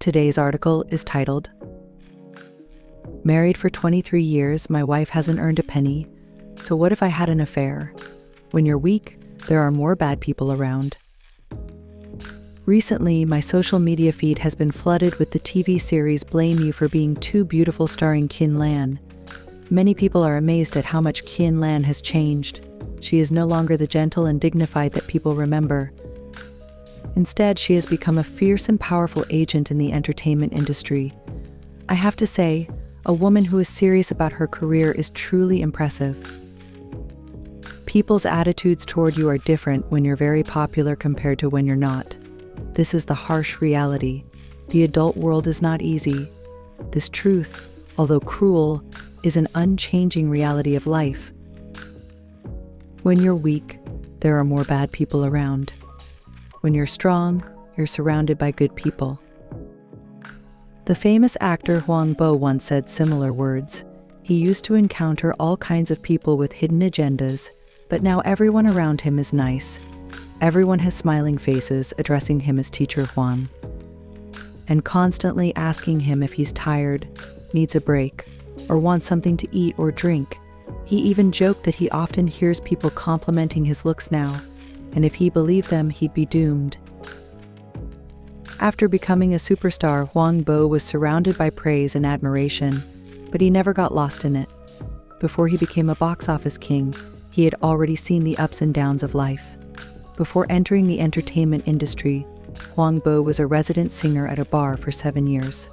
Today's article is titled, "Married for 23 years, my wife hasn't earned a penny. So what if I had an affair? When you're weak, there are more bad people around." Recently, my social media feed has been flooded with the TV series Blame You for Being Too Beautiful starring Qin Lan. Many people are amazed at how much Qin Lan has changed. She is no longer the gentle and dignified that people remember. Instead, she has become a fierce and powerful agent in the entertainment industry. I have to say, a woman who is serious about her career is truly impressive. People's attitudes toward you are different when you're very popular compared to when you're not. This is the harsh reality. The adult world is not easy. This truth, although cruel, is an unchanging reality of life. When you're weak, there are more bad people around. When you're strong, you're surrounded by good people. The famous actor Huang Bo once said similar words. He used to encounter all kinds of people with hidden agendas, but now everyone around him is nice. Everyone has smiling faces addressing him as Teacher Huang, and constantly asking him if he's tired, needs a break, or wants something to eat or drink. He even joked that he often hears people complimenting his looks now, and if he believed them, he'd be doomed. After becoming a superstar, Huang Bo was surrounded by praise and admiration, but he never got lost in it. Before he became a box office king, he had already seen the ups and downs of life. Before entering the entertainment industry, Huang Bo was a resident singer at a bar for 7 years.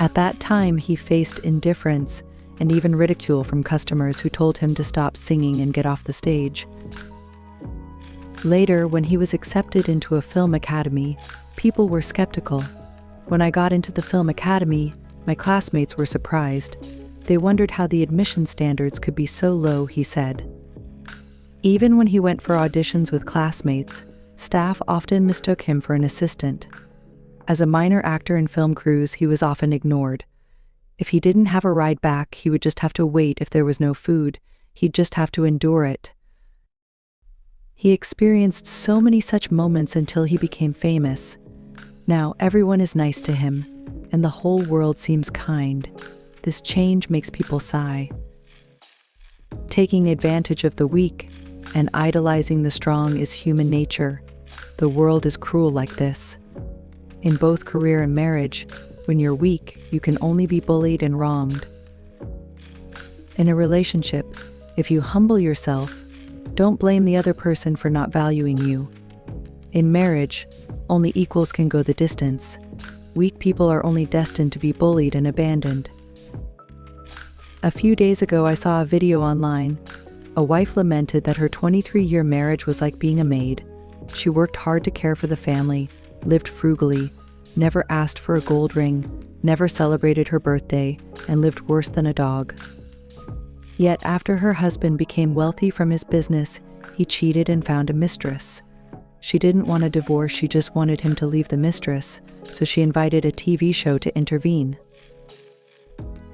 At that time, he faced indifference and even ridicule from customers who told him to stop singing and get off the stage. Later, when he was accepted into a film academy, people were skeptical. When I got into the film academy, my classmates were surprised. They wondered how the admission standards could be so low, he said. Even when he went for auditions with classmates, staff often mistook him for an assistant. As a minor actor in film crews, he was often ignored. If he didn't have a ride back, he would just have to wait. If there was no food, he'd just have to endure it. He experienced so many such moments until he became famous. Now everyone is nice to him, and the whole world seems kind. This change makes people sigh. Taking advantage of the weak and idolizing the strong is human nature. The world is cruel like this. In both career and marriage, when you're weak, you can only be bullied and wronged. In a relationship, if you humble yourself, don't blame the other person for not valuing you. In marriage, only equals can go the distance. Weak people are only destined to be bullied and abandoned. A few days ago, I saw a video online. A wife lamented that her 23-year marriage was like being a maid. She worked hard to care for the family, lived frugally, never asked for a gold ring, never celebrated her birthday, and lived worse than a dog. Yet after her husband became wealthy from his business, he cheated and found a mistress. She didn't want a divorce, she just wanted him to leave the mistress, so she invited a TV show to intervene.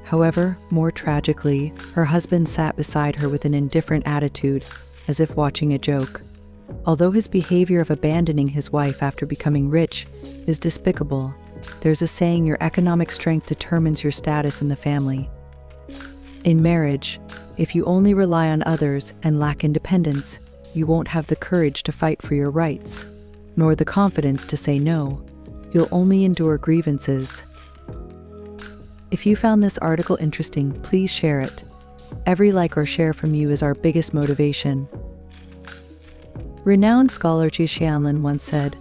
However, more tragically, her husband sat beside her with an indifferent attitude, as if watching a joke. Although his behavior of abandoning his wife after becoming rich is despicable, there's a saying, your economic strength determines your status in the family. In marriage, if you only rely on others and lack independence, you won't have the courage to fight for your rights, nor the confidence to say no. You'll only endure grievances. If you found this article interesting, please share it. Every like or share from you is our biggest motivation. Renowned scholar Qin Lan once said,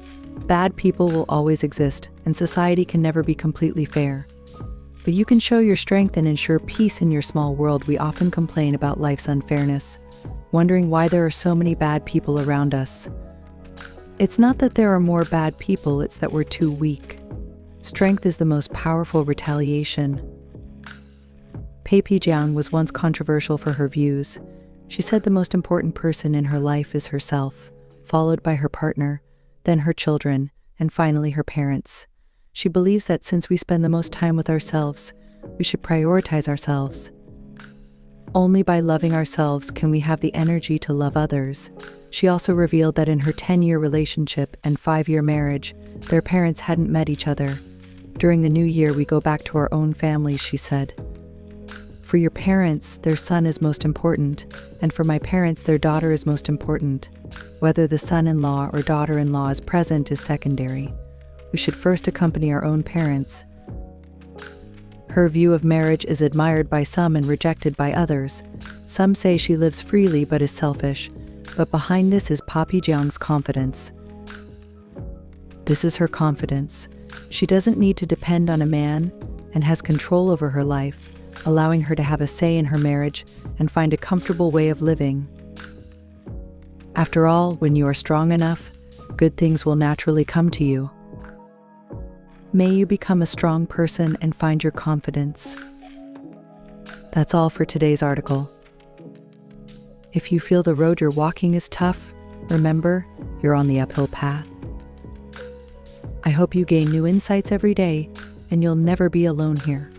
"Bad people will always exist, and society can never be completely fair. But you can show your strength and ensure peace in your small world." We often complain about life's unfairness, wondering why there are so many bad people around us. It's not that there are more bad people, it's that we're too weak. Strength is the most powerful retaliation. Pei Jiang was once controversial for her views. She said the most important person in her life is herself, followed by her partner, then her children, and finally her parents. She believes that since we spend the most time with ourselves, we should prioritize ourselves. Only by loving ourselves can we have the energy to love others. She also revealed that in her 10-year relationship and 5-year marriage, their parents hadn't met each other. During the new year, we go back to our own families, she said. For your parents, their son is most important, and for my parents, their daughter is most important. Whether the son-in-law or daughter-in-law is present is secondary. We should first accompany our own parents. Her view of marriage is admired by some and rejected by others. Some say she lives freely but is selfish, but behind this is Papi Jiang's confidence. This is her confidence. She doesn't need to depend on a man and has control over her life, allowing her to have a say in her marriage and find a comfortable way of living. After all, when you are strong enough, good things will naturally come to you. May you become a strong person and find your confidence. That's all for today's article. If you feel the road you're walking is tough, remember, you're on the uphill path. I hope you gain new insights every day, and you'll never be alone here.